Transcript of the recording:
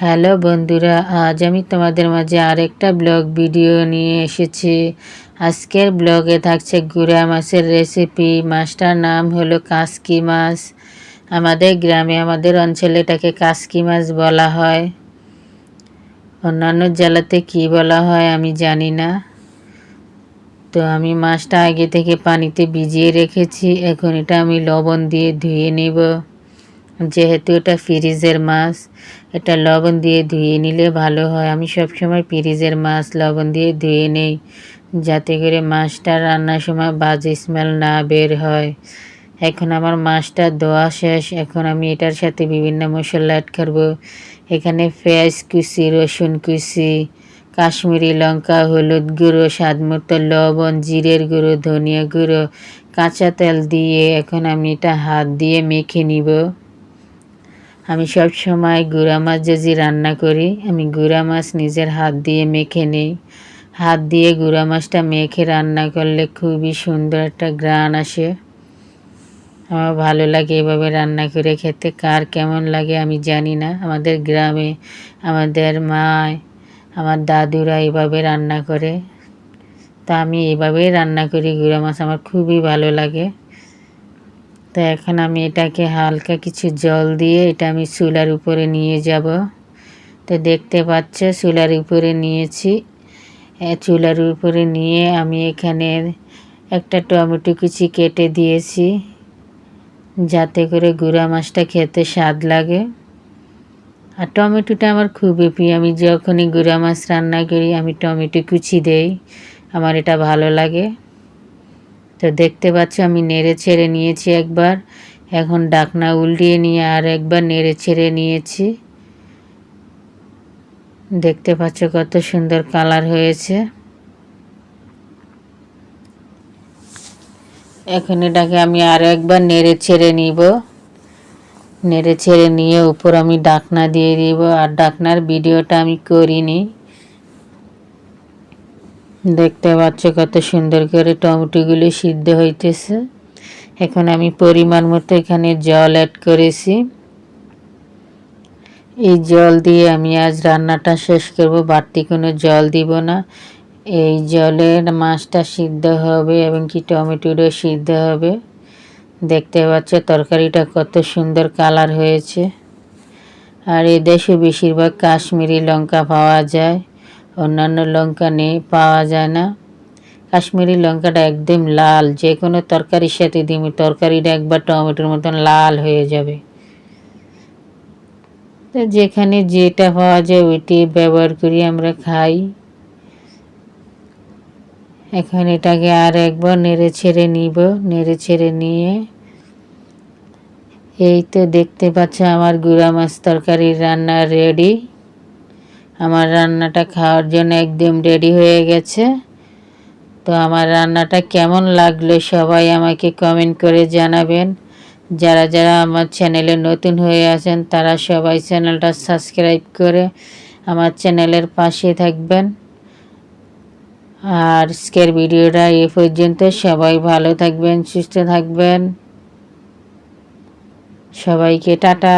Hello বন্ধুরা, আজ আমি তোমাদের মাঝে আরেকটা ব্লগ ভিডিও নিয়ে এসেছি। আজকের ব্লগে থাকছে গুড়া মাছের রেসিপি। মাছটার নাম হলো কাসকি মাছ। আমাদের গ্রামে, আমাদের অঞ্চলে এটাকে কাসকি মাছ বলা হয়। অন্যান্য জেলাতে কি বলা হয় আমি জানি না। তো আমি মাছটা আগে থেকে পানিতে ভিজিয়ে রেখেছি। এখন এটা আমি লবণ দিয়ে ধুয়ে নেব। যেহেতু এটা ফ্রিজের মাছ, এটা লবণ দিয়ে ধুয়ে নিলে ভালো হয়। আমি সবসময় ফ্রিজের মাছ লবণ দিয়ে ধুয়ে নেই, যাতে করে মাছটা রান্নার সময় বাজে স্মেল না বের হয়। এখন আমার মাছটা ধোয়া শেষ। এখন আমি এটার সাথে বিভিন্ন মশলা অ্যাড করব। এখানে পেঁয়াজ কুচি, রসুন কুচি, কাশ্মীরি লঙ্কা, হলুদ গুঁড়ো, স্বাদ মতো লবণ, জিরের গুঁড়ো, ধনিয়া গুঁড়ো, কাঁচা তেল দিয়ে এখন আমি এটা হাত দিয়ে মেখে নিব। আমি সব সময় গুঁড়া মাছ যদি রান্না করি, আমি গুঁড়া মাছ নিজের হাত দিয়ে মেখে নিই। হাত দিয়ে গুঁড়া মাছটা মেখে রান্না করলে খুবই সুন্দর একটা ঘ্রাণ আসে। আমার ভালো লাগে এভাবে রান্না করে খেতে। কার কেমন লাগে আমি জানি না। আমাদের গ্রামে আমাদের মা, আমার দাদুরা এভাবে রান্না করে। তা আমি এভাবেই রান্না করি গুঁড়া মাছ, আমার খুবই ভালো লাগে। তো এখন আমি এটাকে হালকা কিছু জল দিয়ে এটা আমি চুলার উপরে নিয়ে যাব। তো দেখতে পাচ্ছে চুলার উপরে নিয়েছি। চুলার উপরে নিয়ে আমি এখানে একটা টমেটো কুচি কেটে দিয়েছি, যাতে করে গুঁড়া মাছটা খেতে স্বাদ লাগে। আর টমেটোটা আমার খুবই প্রিয়। আমি যখনই গুঁড়া মাছ রান্না করি আমি টমেটো কুচি দেই, আমার এটা ভালো লাগে। তো দেখতে পাচ্ছ আমি নেড়ে ছেড়ে নিয়েছি একবার। এখন ঢাকনা উল্টিয়ে নিয়ে আর একবার নেড়ে ছেড়ে নিয়েছি। দেখতে পাচ্ছ কত সুন্দর কালার হয়েছে। এখন এটাকে আমি আর একবার নেড়ে ছেড়ে নিব। নেড়ে ছেড়ে নিয়ে উপর আমি ঢাকনা দিয়ে দিব। আর ঢাকনার ভিডিওটা আমি করিনি। দেখতে পাচ্ছ কত সুন্দর করে টমেটোগুলো সিদ্ধ হইতেছে। এখন আমি পরিমাণ মতো এখানে জল অ্যাড করেছি। এই জল দিয়ে আমি আজ রান্নাটা শেষ করব, বাড়তি কোনো জল দিব না। এই জলে মাছটা সিদ্ধ হবে এবং কি টমেটোটা সিদ্ধ হবে। দেখতে পাচ্ছ তরকারিটা কত সুন্দর কালার হয়েছে। আর এই দেশে বেশিরভাগ কাশ্মীরি লঙ্কা পাওয়া যায়, অন্যান্য লঙ্কা পাওয়া যায় না। কাশ্মীরি লঙ্কাটা একদম লাল, যে কোনো তরকারির সাথে দিই তরকারিটা একবার টমেটোর মতন লাল হয়ে যাবে। তো যেখানে যেটা পাওয়া যায় ওইটি ব্যবহার করি, আমরা খাই। এখন এটাকে আর একবার নেড়ে ছেড়ে নিব। নেড়ে ছেড়ে নিয়ে এই তো দেখতে পাচ্ছ আমার গুঁড়া মাছ তরকারি রান্না রেডি। আমার রান্নাটা খাওয়ার জন্য একদম রেডি হয়ে গেছে। তো আমার রান্নাটা কেমন লাগলো সবাই আমাকে কমেন্ট করে জানাবেন। যারা যারা আমার চ্যানেলে নতুন হয়ে আছেন তারা সবাই চ্যানেলটা সাবস্ক্রাইব করে আমার চ্যানেলের পাশে থাকবেন। আর আজকের ভিডিওটা এ পর্যন্ত। সবাই ভালো থাকবেন, সুস্থ থাকবেন। সবাইকে টাটা।